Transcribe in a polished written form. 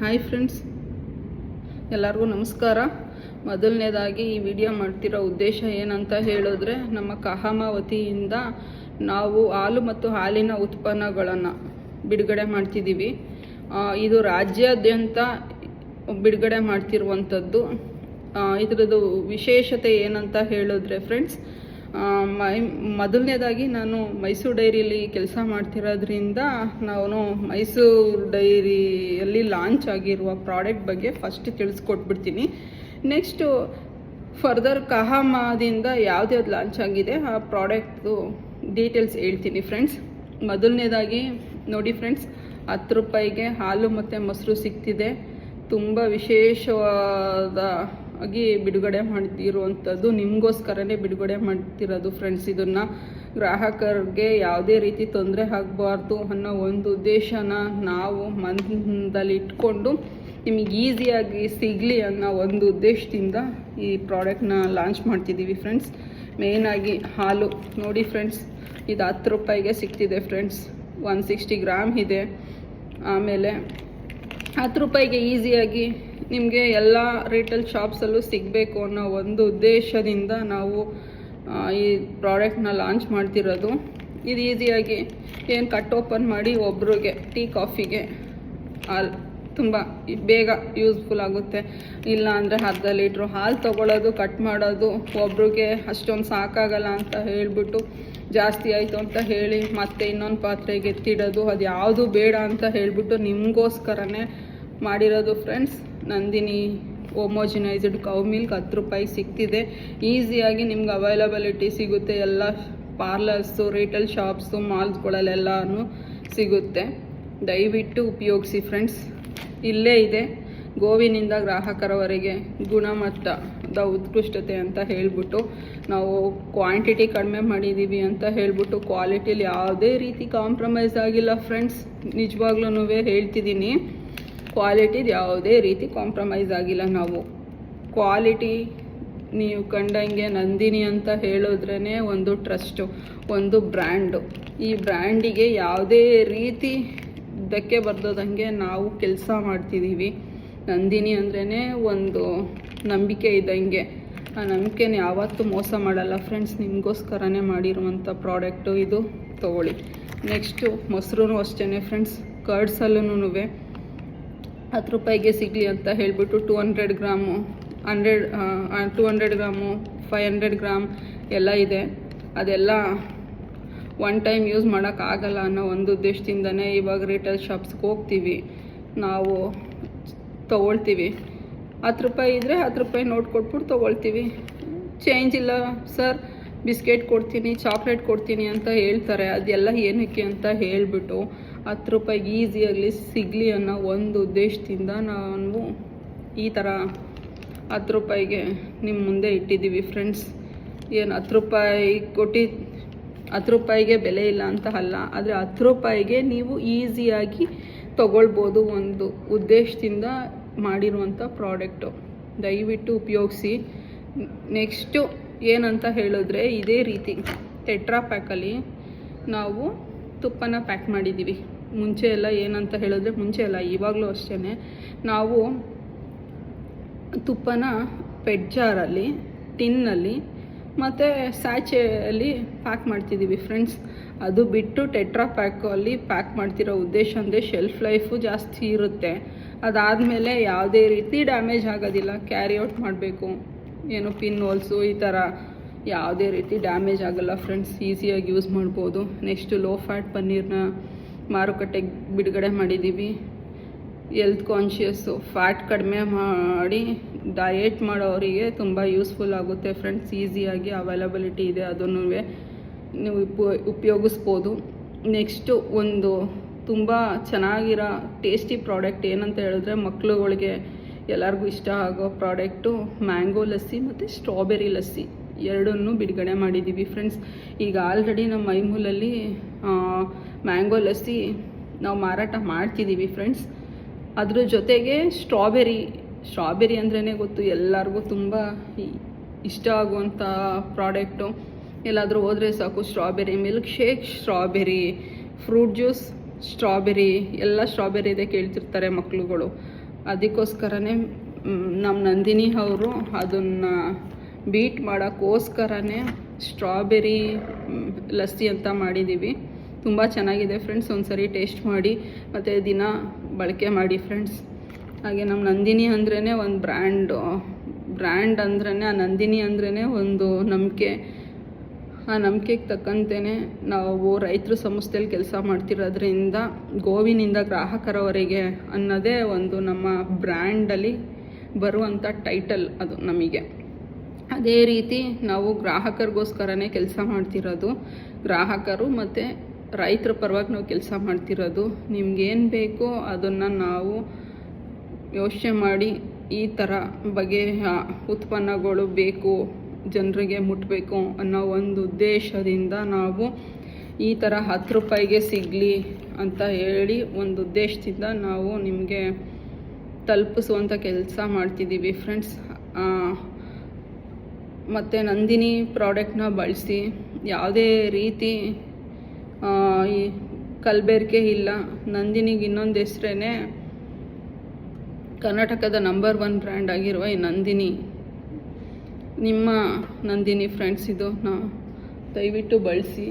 Hi friends, ಎಲ್ಲರಿಗೂ ನಮಸ್ಕಾರ. ಮೊದಲನೇದಾಗಿ ಈ ವಿಡಿಯೋ ಮಾಡ್ತಿರೋ ಉದ್ದೇಶ ಏನಂತ ಹೇಳಿದ್ರೆ, ನಮ್ಮ ಕಹಾಮ ವತಿಯಿಂದ ನಾವು ಹಾಲು ಮತ್ತು ಹಾಲಿನ ಉತ್ಪನ್ನಗಳನ್ನು ಬಿಡುಗಡೆ ಮಾಡ್ತಿದ್ದೀವಿ. ಇದು ರಾಜ್ಯಾದ್ಯಂತ ಬಿಡುಗಡೆ ಮಾಡ್ತಿರುವಂಥದ್ದು. ಇದರದ್ದು ವಿಶೇಷತೆ ಏನಂತ ಹೇಳಿದ್ರೆ ಫ್ರೆಂಡ್ಸ್, ಮೊದಲನೇದಾಗಿ ನಾನು ಮೈಸೂರು ಡೈರಿಯಲ್ಲಿ ಕೆಲಸ ಮಾಡ್ತಿರೋದ್ರಿಂದ ನಾನು ಮೈಸೂರು ಡೈರಿಯಲ್ಲಿ ಲಾಂಚ್ ಆಗಿರುವ ಪ್ರಾಡಕ್ಟ್ ಬಗ್ಗೆ ಫಸ್ಟ್ ತಿಳಿಸ್ಕೊಟ್ಬಿಡ್ತೀನಿ. ನೆಕ್ಸ್ಟು ಫರ್ದರ್ ಕಹಾಮದಿಂದ ಯಾವ್ದು ಲಾಂಚ್ ಆಗಿದೆ ಆ ಪ್ರಾಡಕ್ಟ್ದು ಡೀಟೇಲ್ಸ್ ಹೇಳ್ತೀನಿ ಫ್ರೆಂಡ್ಸ್. ಮೊದಲನೇದಾಗಿ ನೋಡಿ ಫ್ರೆಂಡ್ಸ್, 10 ರೂಪಾಯಿಗೆ ಹಾಲು ಮತ್ತು ಮೊಸರು ಸಿಗ್ತಿದೆ. ತುಂಬ ವಿಶೇಷವಾದ ಆಗಿ ಬಿಡುಗಡೆ ಮಾಡ್ತಿರುವಂಥದ್ದು, ನಿಮಗೋಸ್ಕರನೇ ಬಿಡುಗಡೆ ಮಾಡ್ತಿರೋದು ಫ್ರೆಂಡ್ಸ್. ಇದನ್ನು ಗ್ರಾಹಕರಿಗೆ ಯಾವುದೇ ರೀತಿ ತೊಂದರೆ ಆಗಬಾರ್ದು ಅನ್ನೋ ಒಂದು ಉದ್ದೇಶನ ನಾವು ಮನದಲ್ಲಿ ಇಟ್ಕೊಂಡು ನಿಮಗೆ ಈಸಿಯಾಗಿ ಸಿಗಲಿ ಅನ್ನೋ ಒಂದು ಉದ್ದೇಶದಿಂದ ಈ ಪ್ರಾಡಕ್ಟ್ನ ಲಾಂಚ್ ಮಾಡ್ತಿದ್ದೀವಿ ಫ್ರೆಂಡ್ಸ್. ಮೇಯ್ನಾಗಿ ಹಾಲು ನೋಡಿ ಫ್ರೆಂಡ್ಸ್, ಇದು 10 ರೂಪಾಯಿಗೆ ಸಿಗ್ತಿದೆ ಫ್ರೆಂಡ್ಸ್. 160 ಗ್ರಾಮ್ ಇದೆ. ಆಮೇಲೆ 10 ರೂಪಾಯಿಗೆ ಈಸಿಯಾಗಿ ನಿಮಗೆ ಎಲ್ಲ ರಿಟೇಲ್ ಶಾಪ್ಸಲ್ಲೂ ಸಿಗಬೇಕು ಅನ್ನೋ ಒಂದು ಉದ್ದೇಶದಿಂದ ನಾವು ಈ ಪ್ರಾಡಕ್ಟ್ನ ಲಾಂಚ್ ಮಾಡ್ತಿರೋದು. ಇದು ಈಸಿಯಾಗಿ ಏನು ಕಟ್ ಓಪನ್ ಮಾಡಿ ಒಬ್ರಿಗೆ ಟೀ ಕಾಫಿಗೆ ಹಾಲು ತುಂಬ ಬೇಗ ಯೂಸ್ಫುಲ್ ಆಗುತ್ತೆ. ಇಲ್ಲ ಅಂದರೆ ಅರ್ಧ ಲೀಟ್ರು ಹಾಲು ತೊಗೊಳ್ಳೋದು, ಕಟ್ ಮಾಡೋದು ಒಬ್ರಿಗೆ ಅಷ್ಟೊಂದು ಸಾಕಾಗಲ್ಲ ಅಂತ ಹೇಳಿಬಿಟ್ಟು ಜಾಸ್ತಿ ಆಯಿತು ಅಂತ ಹೇಳಿ ಮತ್ತೆ ಇನ್ನೊಂದು ಪಾತ್ರೆಗೆ ಎತ್ತಿಡೋದು, ಅದು ಯಾವುದು ಬೇಡ ಅಂತ ಹೇಳಿಬಿಟ್ಟು ನಿಮಗೋಸ್ಕರನೇ ಮಾಡಿರೋದು friends. Nandini homogenised cow milk 10 ರೂಪಾಯಿಗೆ ಸಿಗ್ತಿದೆ. ಈಸಿಯಾಗಿ ನಿಮ್ಗೆ ಅವೈಲಬಿಲಿಟಿ ಸಿಗುತ್ತೆ. ಎಲ್ಲ ಪಾರ್ಲರ್ಸು, ರಿಟೇಲ್ ಶಾಪ್ಸು, ಮಾಲ್ಸ್ಗಳಲ್ಲೆಲ್ಲನೂ ಸಿಗುತ್ತೆ. ದಯವಿಟ್ಟು ಉಪಯೋಗಿಸಿ ಫ್ರೆಂಡ್ಸ್. ಇಲ್ಲೇ ಇದೆ ಗೋವಿನಿಂದ ಗ್ರಾಹಕರವರೆಗೆ ಗುಣಮಟ್ಟದ ಉತ್ಕೃಷ್ಟತೆ ಅಂತ ಹೇಳಿಬಿಟ್ಟು ನಾವು ಕ್ವಾಂಟಿಟಿ ಕಡಿಮೆ ಮಾಡಿದ್ದೀವಿ ಅಂತ ಹೇಳಿಬಿಟ್ಟು ಕ್ವಾಲಿಟಿಲಿ ಯಾವುದೇ ರೀತಿ ಕಾಂಪ್ರಮೈಸ್ ಆಗಿಲ್ಲ ಫ್ರೆಂಡ್ಸ್. ನಿಜವಾಗ್ಲೂ ಹೇಳ್ತಿದ್ದೀನಿ, ಕ್ವಾಲಿಟಿದು ಯಾವುದೇ ರೀತಿ ಕಾಂಪ್ರಮೈಸ್ ಆಗಿಲ್ಲ. ನಾವು ಕ್ವಾಲಿಟಿ ನೀವು ಕಂಡಂಗೆ ನಂದಿನಿ ಅಂತ ಹೇಳಿದ್ರೇ ಒಂದು ಟ್ರಸ್ಟು, ಒಂದು ಬ್ರ್ಯಾಂಡು. ಈ ಬ್ರ್ಯಾಂಡಿಗೆ ಯಾವುದೇ ರೀತಿ ಧಕ್ಕೆ ಬರ್ದಂಗೆ ನಾವು ಕೆಲಸ ಮಾಡ್ತಿದ್ದೀವಿ. ನಂದಿನಿ ಅಂದ್ರೇ ಒಂದು ನಂಬಿಕೆ ಇದ್ದಂಗೆ. ಆ ನಂಬಿಕೆನ ಯಾವತ್ತೂ ಮೋಸ ಮಾಡಲ್ಲ ಫ್ರೆಂಡ್ಸ್. ನಿಮಗೋಸ್ಕರನೇ ಮಾಡಿರುವಂಥ ಪ್ರಾಡಕ್ಟು ಇದು, ತೊಗೊಳ್ಳಿ. ನೆಕ್ಸ್ಟು ಮೊಸರು ಅಷ್ಟೇ ಫ್ರೆಂಡ್ಸ್. ಕರ್ಡ್ಸಲ್ಲೂ 10 ರೂಪಾಯಿಗೆ ಸಿಗಲಿ ಅಂತ ಹೇಳಿಬಿಟ್ಟು 200 ಗ್ರಾಮು 200 ಗ್ರಾಮು 500 ಗ್ರಾಮ್ ಎಲ್ಲ ಇದೆ. ಅದೆಲ್ಲ ಒನ್ ಟೈಮ್ ಯೂಸ್ ಮಾಡೋಕ್ಕಾಗಲ್ಲ ಅನ್ನೋ ಒಂದು ಉದ್ದೇಶದಿಂದನೇ ಇವಾಗ ರಿಟೇಲ್ ಶಾಪ್ಸ್ಗೆ ಹೋಗ್ತೀವಿ, ನಾವು ತೊಗೊಳ್ತೀವಿ. 10 ರೂಪಾಯಿ ಇದ್ದರೆ 10 ರೂಪಾಯಿ ನೋಟ್ ಕೊಟ್ಬಿಟ್ಟು ತೊಗೊಳ್ತೀವಿ. ಚೇಂಜ್ ಇಲ್ಲ ಸರ್, ಬಿಸ್ಕೆಟ್ ಕೊಡ್ತೀನಿ, ಚಾಕ್ಲೇಟ್ ಕೊಡ್ತೀನಿ ಅಂತ ಹೇಳ್ತಾರೆ. ಅದೆಲ್ಲ ಏನಕ್ಕೆ ಅಂತ ಹೇಳಿಬಿಟ್ಟು 10 ರೂಪಾಯಿಗೆ ಈಸಿಯಾಗಲಿ ಸಿಗಲಿ ಅನ್ನೋ ಒಂದು ಉದ್ದೇಶದಿಂದ ನಾವು ಈ ಥರ 10 ರೂಪಾಯಿಗೆ ನಿಮ್ಮ ಮುಂದೆ ಇಟ್ಟಿದ್ದೀವಿ ಫ್ರೆಂಡ್ಸ್. ಏನು 10 ರೂಪಾಯಿ 10 ರೂಪಾಯಿಗೆ ಬೆಲೆ ಇಲ್ಲ ಅಂತ ಅಲ್ಲ, ಆದರೆ 10 ರೂಪಾಯಿಗೆ ನೀವು ಈಸಿಯಾಗಿ ತೊಗೊಳ್ಬೋದು ಒಂದು ಉದ್ದೇಶದಿಂದ ಮಾಡಿರುವಂಥ ಪ್ರಾಡಕ್ಟು. ದಯವಿಟ್ಟು ಉಪಯೋಗಿಸಿ. ನೆಕ್ಸ್ಟು ಏನಂತ ಹೇಳಿದ್ರೆ, ಇದೇ ರೀತಿ ಟೆಟ್ರಾ ಪ್ಯಾಕಲ್ಲಿ ನಾವು ತುಪ್ಪನ ಪ್ಯಾಕ್ ಮಾಡಿದ್ದೀವಿ. ಮುಂಚೆ ಎಲ್ಲ ಏನಂತ ಹೇಳಿದ್ರೆ, ಮುಂಚೆ ಎಲ್ಲ ಇವಾಗಲೂ ಅಷ್ಟೇ, ನಾವು ತುಪ್ಪನ ಪೆಟ್ ಜಾರಲ್ಲಿ, ಟಿನ್ನಲ್ಲಿ ಮತ್ತು ಸ್ಯಾಚೆಯಲ್ಲಿ ಪ್ಯಾಕ್ ಮಾಡ್ತಿದ್ದೀವಿ ಫ್ರೆಂಡ್ಸ್. ಅದು ಬಿಟ್ಟು ಟೆಟ್ರಾ ಪ್ಯಾಕಲ್ಲಿ ಪ್ಯಾಕ್ ಮಾಡ್ತಿರೋ ಉದ್ದೇಶ ಅಂದರೆ ಶೆಲ್ಫ್ ಲೈಫು ಜಾಸ್ತಿ ಇರುತ್ತೆ. ಅದಾದಮೇಲೆ ಯಾವುದೇ ರೀತಿ ಡ್ಯಾಮೇಜ್ ಆಗೋದಿಲ್ಲ. ಕ್ಯಾರಿ ಔಟ್ ಮಾಡಬೇಕು, ಏನು ಪಿನ್ ಹೋಲ್ಸು ಈ ಥರ ಯಾವುದೇ ರೀತಿ ಡ್ಯಾಮೇಜ್ ಆಗೋಲ್ಲ ಫ್ರೆಂಡ್ಸ್. ಈಸಿಯಾಗಿ ಯೂಸ್ ಮಾಡ್ಬೋದು. ನೆಕ್ಸ್ಟು ಲೋ ಫ್ಯಾಟ್ ಪನ್ನೀರ್ನ ಮಾರುಕಟ್ಟೆಗೆ ಬಿಡುಗಡೆ ಮಾಡಿದ್ದೀವಿ. ಹೆಲ್ತ್ ಕಾನ್ಷಿಯಸ್ಸು, ಫ್ಯಾಟ್ ಕಡಿಮೆ ಮಾಡಿ ಡಯೆಟ್ ಮಾಡೋರಿಗೆ ತುಂಬ ಯೂಸ್ಫುಲ್ ಆಗುತ್ತೆ ಫ್ರೆಂಡ್ಸ್. ಈಸಿಯಾಗಿ ಅವೈಲಬಿಲಿಟಿ ಇದೆ, ಅದನ್ನು ನೀವು ಉಪಯೋಗಿಸ್ಬೋದು. ನೆಕ್ಸ್ಟು ಒಂದು ತುಂಬ ಚೆನ್ನಾಗಿರೋ ಟೇಸ್ಟಿ ಪ್ರಾಡಕ್ಟ್ ಏನಂತ ಹೇಳಿದ್ರೆ, ಮಕ್ಕಳುಗಳಿಗೆ ಎಲ್ಲರಿಗೂ ಇಷ್ಟ ಆಗೋ ಪ್ರಾಡಕ್ಟು ಮ್ಯಾಂಗೋ ಲಸ್ಸಿ ಮತ್ತು ಸ್ಟ್ರಾಬೆರಿ ಲಸ್ಸಿ ಎರಡನ್ನೂ ಬಿಡುಗಡೆ ಮಾಡಿದ್ದೀವಿ ಫ್ರೆಂಡ್ಸ್. ಈಗ ಆಲ್ರೆಡಿ ನಮ್ಮ ಮೈಮೂಲಲ್ಲಿ ಮ್ಯಾಂಗೋ ಲಸ್ಸಿ ನಾವು ಮಾರಾಟ ಮಾಡ್ತಿದ್ದೀವಿ ಫ್ರೆಂಡ್ಸ್. ಅದ್ರ ಜೊತೆಗೆ ಸ್ಟ್ರಾಬೆರಿ ಅಂದ್ರೇ ಗೊತ್ತು ಎಲ್ಲರಿಗೂ, ತುಂಬ ಇಷ್ಟ ಆಗುವಂಥ ಪ್ರಾಡಕ್ಟು. ಎಲ್ಲಾದರೂ ಹೋದರೆ ಸಾಕು strawberry milk shake, strawberry fruit juice, strawberry ಎಲ್ಲ ಸ್ಟ್ರಾಬೆರಿ ಇದೆ ಕೇಳ್ತಿರ್ತಾರೆ ಮಕ್ಕಳುಗಳು. ಅದಕ್ಕೋಸ್ಕರನೇ ನಮ್ಮ ನಂದಿನಿ ಅವರು ಅದನ್ನು ಬೀಟ್ ಮಾಡೋಕ್ಕೋಸ್ಕರನೇ ಸ್ಟ್ರಾಬೆರಿ ಲಸ್ಸಿ ಅಂತ ಮಾಡಿದ್ದೀವಿ. ತುಂಬ ಚೆನ್ನಾಗಿದೆ ಫ್ರೆಂಡ್ಸ್, ಒಂದ್ಸರಿ ಟೇಸ್ಟ್ ಮಾಡಿ ಮತ್ತು ದಿನ ಬಳಕೆ ಮಾಡಿ ಫ್ರೆಂಡ್ಸ್. ಹಾಗೆ ನಮ್ಮ ನಂದಿನಿ ಅಂದ್ರೇ ಒಂದು ಬ್ರ್ಯಾಂಡ್ ಅಂದ್ರೇ, ಆ ನಂದಿನಿ ಅಂದ್ರೇ ಒಂದು ನಂಬಿಕೆ. ಆ ನಂಬಿಕೆಗೆ ತಕ್ಕಂತೆಯೇ ನಾವು ರೈತರ ಸಂಸ್ಥೆಯಲ್ಲಿ ಕೆಲಸ ಮಾಡ್ತಿರೋದ್ರಿಂದ ಗೋವಿನಿಂದ ಗ್ರಾಹಕರವರೆಗೆ ಅನ್ನೋದೇ ಒಂದು ನಮ್ಮ ಬ್ರ್ಯಾಂಡಲ್ಲಿ ಬರುವಂಥ ಟೈಟಲ್ ಅದು ನಮಗೆ. ಅದೇ ರೀತಿ ನಾವು ಗ್ರಾಹಕರಿಗೋಸ್ಕರನೇ ಕೆಲಸ ಮಾಡ್ತಿರೋದು, ಗ್ರಾಹಕರು ಮತ್ತು ರೈತರ ಪರವಾಗಿ ನಾವು ಕೆಲಸ ಮಾಡ್ತಿರೋದು. ನಿಮ್ಗೇನು ಬೇಕೋ ಅದನ್ನು ನಾವು ಯೋಚನೆ ಮಾಡಿ ಈ ಥರ ಬಗೆಯ ಉತ್ಪನ್ನಗಳು ಬೇಕು, ಜನರಿಗೆ ಮುಟ್ಟಬೇಕು ಅನ್ನೋ ಒಂದು ಉದ್ದೇಶದಿಂದ ನಾವು ಈ ಥರ 10 ರೂಪಾಯಿಗೆ ಸಿಗಲಿ ಅಂತ ಹೇಳಿ ಒಂದು ಉದ್ದೇಶದಿಂದ ನಾವು ನಿಮಗೆ ತಲುಪಿಸುವಂಥ ಕೆಲಸ ಮಾಡ್ತಿದ್ದೀವಿ ಫ್ರೆಂಡ್ಸ್. ಮತ್ತು ನಂದಿನಿ ಪ್ರಾಡಕ್ಟ್ನ ಬಳಸಿ ಯಾವುದೇ ರೀತಿ ಈ ಕಲಬೆರಕೆ ಇಲ್ಲ. ನಂದಿನಿಗೆ ಇನ್ನೊಂದು ಹೆಸರೇ ಕರ್ನಾಟಕದ ನಂಬರ್ 1 ಬ್ರ್ಯಾಂಡ್ ಆಗಿರುವ ಈ ನಂದಿನಿ, ನಿಮ್ಮ ನಂದಿನಿ ಫ್ರೆಂಡ್ಸ್. ಇದು ದಯವಿಟ್ಟು ಬಳಸಿ.